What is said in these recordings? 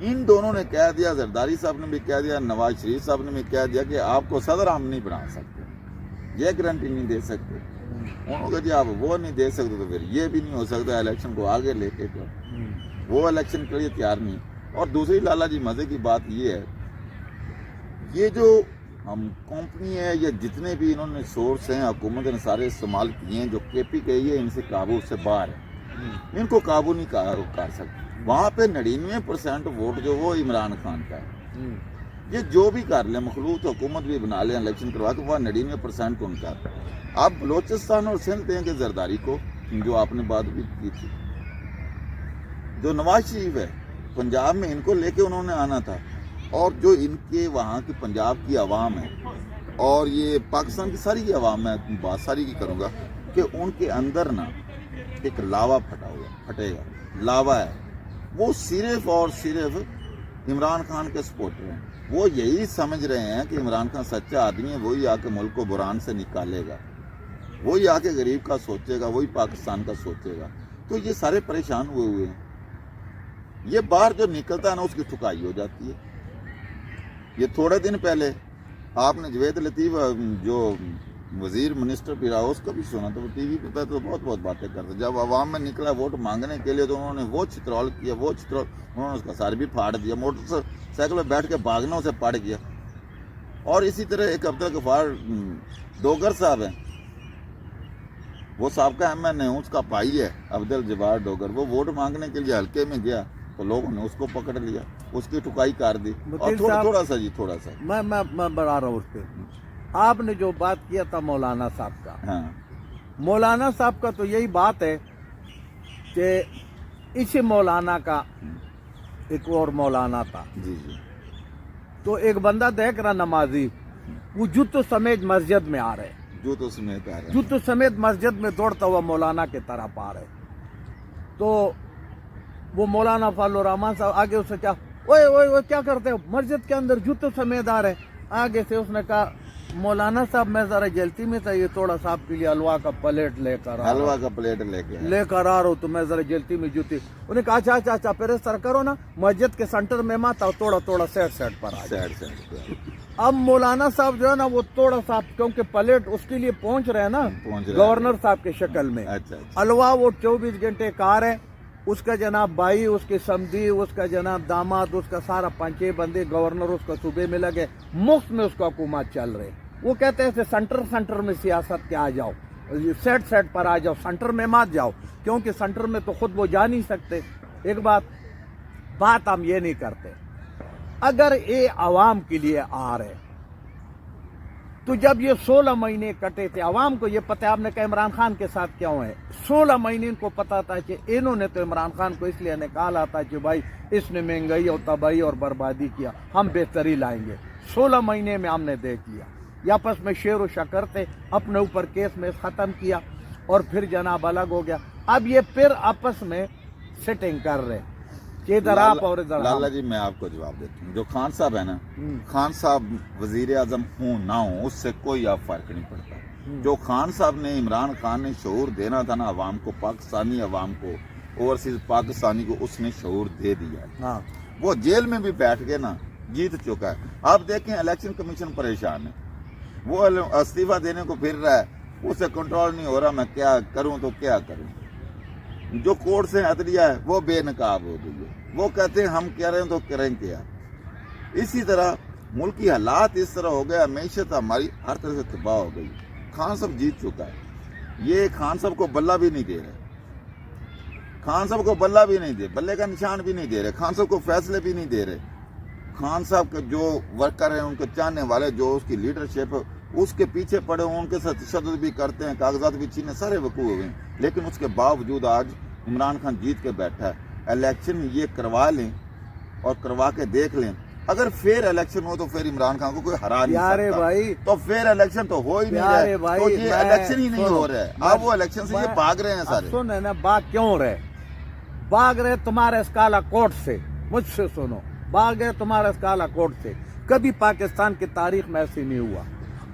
ان دونوں نے کہہ دیا, زرداری صاحب نے بھی کہہ دیا, نواز شریف صاحب نے بھی کہہ دیا کہ آپ کو صدر ہم نہیں بنا سکتے, یہ گارنٹی نہیں دے سکتے. انہوں نے جی آپ وہ نہیں دے سکتے تو پھر یہ بھی نہیں ہو سکتا, الیکشن کو آگے لے کے جو وہ الیکشن کے لیے تیار نہیں. اور دوسری لالا جی مزے کی بات یہ ہے, یہ جو ہم کمپنی ہے یا جتنے بھی انہوں نے سورس ہیں حکومت نے سارے استعمال کیے ہیں, جو کے پی کے یہ ان سے قابو سے باہر ہے, ان کو قابو نہیں کر سکتے. وہاں پہ 99% ووٹ جو وہ عمران خان کا ہے. یہ جو بھی کر لیں, مخلوط حکومت بھی بنا لیں الیکشن کروا کے, وہ 99% ان کا. آپ بلوچستان اور سندھ دیں گے زرداری کو, جو آپ نے بات بھی کی تھی. جو نواز شریف ہے پنجاب میں, ان کو لے کے انہوں نے آنا تھا. اور جو ان کے وہاں کی پنجاب کی عوام ہے اور یہ پاکستان کی ساری عوام, میں بات ساری کی کروں گا کہ ان کے اندر نا ایک لاوا پھٹے گا, لاوا ہے. وہ صرف اور صرف عمران خان کے سپورٹر ہیں. وہ یہی سمجھ رہے ہیں کہ عمران خان سچا آدمی ہے, وہی آ کے ملک کو بحران سے نکالے گا, وہی آ کے غریب کا سوچے گا, وہی پاکستان کا سوچے گا. تو یہ سارے پریشان ہوئے ہیں. یہ باہر جو نکلتا ہے نا اس کی ٹھکائی ہو جاتی ہے. یہ تھوڑے دن پہلے آپ نے جوید لطیف جو وزیر منسٹر بھی رہا اس کو بھی سنا, تو وہ ٹی وی پہ تو بہت باتیں کرتے. جب عوام میں نکلا ووٹ مانگنے کے لیے تو انہوں نے وہ چترول کیا, انہوں نے اس کا سر بھی پھاڑ دیا, موٹر سائیکل پہ بیٹھ کے بھاگنا اسے پڑ گیا. اور اسی طرح ایک عبدالغفار ڈوگر صاحب ہیں, وہ سابقہ ایم این ہے, اس کا بھائی ہے عبدالجبار ڈوگر. وہ ووٹ مانگنے کے لیے حلقے میں گیا تو لوگوں نے اس کو پکڑ لیا, اس کی ٹکائی کر دی. اور تھوڑا سا میں بڑھا رہا ہوں اس پہ. آپ نے جو بات کیا تھا مولانا صاحب کا, ہاں, مولانا صاحب کا تو یہی بات ہے کہ اسی مولانا کا ایک اور مولانا تھا. جی, تو ایک بندہ دیکھ رہا نمازی, وہ جوتوں سمیت مسجد میں آ رہے, جوتوں سمیت آ رہے, جوتوں سمیت مسجد میں دوڑتا ہوا مولانا کی طرف آ رہے. تو وہ مولانا فضل الرحمان صاحب آگے اسے کیا, اوے کیا کرتے ہو, مسجد کے اندر جوتوں سمیت آ رہے. آگے سے اس نے کہا, مولانا صاحب میں ذرا جلتی میں تھا, یہ تھوڑا سا آپ کے لیے حلوہ کا پلیٹ لے کر آ رہا ہوں, تو میں ذرا جلتی میں جوتی. انہوں نے کہا اچھا پھر اس طرح کرو نا, مسجد کے سینٹر میں مت آؤ, تھوڑا سیٹ پر آ جاؤ. اب مولانا صاحب جو ہے نا وہ تھوڑا سا, کیونکہ پلیٹ اس کے لیے پہنچ رہے ہیں نا گورنر صاحب کے شکل میں, حلوہ وہ 24 گھنٹے کار ہے, اس کا جناب بھائی, اس کی سمدھی, اس کا جناب داماد, اس کا سارا پنچے بندے, گورنر اس کا صوبے میں لگے, مفت میں اس کا حکومت چل رہے. وہ کہتے ہیں سینٹر میں سیاست کے آ جاؤ, سیٹ پر آ جاؤ, سینٹر میں مت جاؤ, کیونکہ سینٹر میں تو خود وہ جا نہیں سکتے. ایک بات ہم یہ نہیں کرتے. اگر یہ عوام کے لیے آ رہے, تو جب یہ 16 مہینے کٹے تھے, عوام کو یہ پتہ ہے, آپ نے کہا عمران خان کے ساتھ کیوں ہے, 16 مہینے ان کو پتا تھا کہ انہوں نے تو عمران خان کو اس لیے نکالا تھا کہ بھائی اس نے مہنگائی اور تباہی اور بربادی کیا, ہم بہتری لائیں گے. 16 مہینے میں ہم نے دیکھ لیا, یہ آپس میں شیر و شکر تھے, اپنے اوپر کیس میں ختم کیا اور پھر جناب الگ ہو گیا. اب یہ پھر آپس میں سیٹنگ کر رہے کہ ادھر آپ اور ادھر. لالا جی میں آپ کو جواب دیتا ہوں. جو خان صاحب ہے نا, خان صاحب وزیر اعظم ہوں نہ ہوں اس سے کوئی آپ فرق نہیں پڑتا. جو خان صاحب نے, عمران خان نے شعور دینا تھا نا عوام کو, پاکستانی عوام کو, اوورسیز پاکستانی کو, اس نے شعور دے دیا. وہ جیل میں بھی بیٹھ کے نا جیت چکا ہے. آپ دیکھیں الیکشن کمیشن پریشان ہے, وہ استعفیٰ دینے کو پھر رہا ہے, اسے کنٹرول نہیں ہو رہا, میں کیا کروں تو کیا کروں. جو کورٹ سے عدلیہ ہے وہ بے نقاب ہو گئی ہے, وہ کہتے ہیں ہم کہہ رہے ہیں تو کریں کیا. اسی طرح ملک کی حالات اس طرح ہو گیا, معیشت ہماری ہر طرح سے تباہ ہو گئی. خان صاحب جیت چکا ہے, یہ خان صاحب کو بلہ بھی نہیں دے رہے, خان صاحب کو بلہ بھی نہیں دے, بلے کا نشان بھی نہیں دے رہے, خان صاحب کو فیصلے بھی نہیں دے رہے. خان صاحب کے جو ورکر ہیں, ان کے چاہنے والے, جو اس کی لیڈرشپ اس کے پیچھے پڑے ہوں, ان کے ساتھ تشدد بھی کرتے ہیں, کاغذات بھی چھینے, سارے وقوع ہوئے ہیں. لیکن اس کے باوجود آج عمران خان جیت کے بیٹھا ہے. الیکشن یہ کروا لیں اور کروا کے دیکھ لیں, اگر فیئر الیکشن ہو تو پھر عمران خان کو کوئی ہرا نہیں سکتا. بھائی تو فیئر الیکشن تو ہو ہی نہیں رہا ہے, تو یہ الیکشن ہی نہیں ہو رہا ہے. آپ وہ الیکشن سے یہ بھاگ رہے ہیں سارے. سن نا, بھاگ کیوں رہے, بھاگ رہے تمہارے اس کالا کوٹ سے. مجھ سے سنو, بھاگ گئے تمہارے اس کالا کوٹ سے. کبھی پاکستان کی تاریخ میں ایسی نہیں ہوا.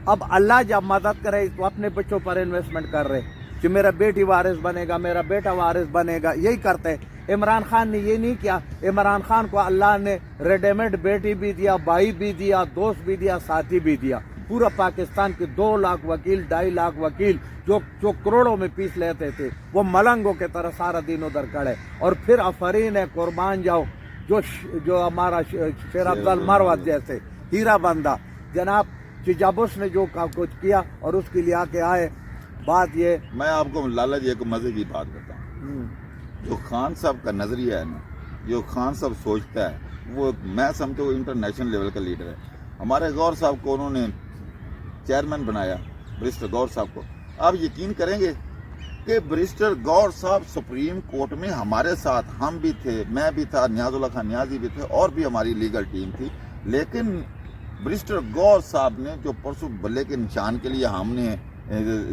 اب اللہ جب مدد کرے تو اپنے بچوں پر انویسٹمنٹ کر رہے کہ میرا بیٹی وارث بنے گا, میرا بیٹا وارث بنے گا, یہی کرتے. عمران خان نے یہ نہیں کیا. عمران خان کو اللہ نے ریڈیمیڈ بیٹی بھی دیا, بھائی بھی دیا, دوست بھی دیا, ساتھی بھی دیا. پورا پاکستان کے 2 لاکھ وکیل, 2.5 لاکھ وکیل جو کروڑوں میں پیس لیتے تھے, وہ ملنگوں کی طرح سارا دن ادھر کھڑے. اور پھر آفرین ہے, قربان جاؤ, جو ہمارا شیر افضل مروت جیسے ہیرا بندہ جناب چجابوس نے جو کچھ کیا اور اس کے لیے آ کے آئے. بات یہ, میں آپ کو لالا جی ایک مزے کی بات بتاؤں. جو خان صاحب کا نظریہ ہے نا, جو خان صاحب سوچتا ہے, وہ میں سمجھتا ہوں انٹرنیشنل لیول کا لیڈر ہے. ہمارے غور صاحب کو انہوں نے چیئرمین بنایا, بریسٹر غور صاحب کو. آپ یقین کریں گے کہ بریسٹر غور صاحب سپریم کورٹ میں ہمارے ساتھ, ہم بھی تھے, میں بھی تھا, نیاز اللہ خان نیازی بھی تھے, اور بھی ہماری لیگل ٹیم تھی. لیکن بریسٹر غور صاحب نے جو پرسوں بلے کے نشان کے لیے ہم نے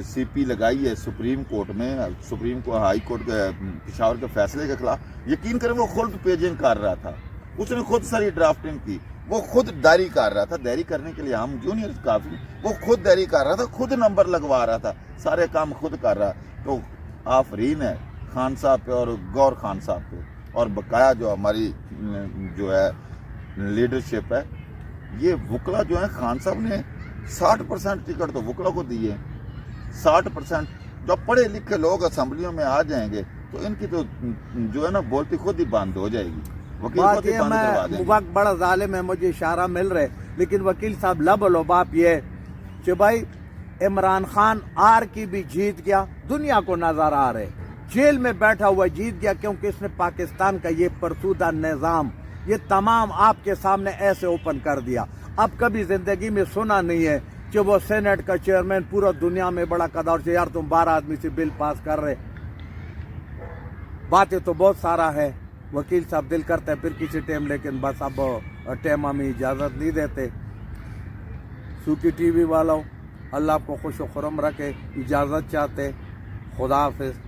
سی پی لگائی ہے سپریم کورٹ میں, سپریم ہائی کورٹ کے پشاور کے فیصلے کے خلاف, یقین کریں وہ خود پیجنگ کر رہا تھا, اس نے خود ساری ڈرافٹنگ کی, وہ خود ڈائری کر رہا تھا. ڈائری کرنے کے لیے ہم جونیئر کافی, وہ خود ڈائری کر رہا تھا, خود نمبر لگوا رہا تھا, سارے کام خود کر رہا. تو آفرین ہے خان صاحب پہ اور غور خان صاحب پہ. اور بقایا جو ہماری جو ہے لیڈرشپ ہے, یہ وکلا جو ہے خان صاحب نے 60% ٹکٹ تو وکلا کو دیے. 60% جو پڑھے لکھے لوگ اسمبلیوں میں آ جائیں گے تو ان کی تو جو ہے نا بولتی خود ہی بند ہو جائے گی. وکیل خود ہی بند کروا دیں گے. وقت بڑا ظالم ہے, مجھے اشارہ مل رہے, لیکن وکیل صاحب لب لباب یہ کہ بھائی عمران خان آر کی بھی جیت گیا, دنیا کو نظر آ رہے, جیل میں بیٹھا ہوا جیت گیا, کیونکہ اس نے پاکستان کا یہ فرسودہ نظام یہ تمام آپ کے سامنے ایسے اوپن کر دیا. اب کبھی زندگی میں سنا نہیں ہے کہ وہ سینٹ کا چیئرمین پورا دنیا میں بڑا قدر سے, یار تم 12 آدمی سے بل پاس کر رہے. باتیں تو بہت سارا ہے وکیل صاحب, دل کرتا ہے پھر کسی ٹائم, لیکن بس اب ٹائم ہمیں اجازت نہیں دیتے. سوکی ٹی وی والوں, اللہ آپ کو خوش و خرم رکھے. اجازت چاہتے, خدا حافظ.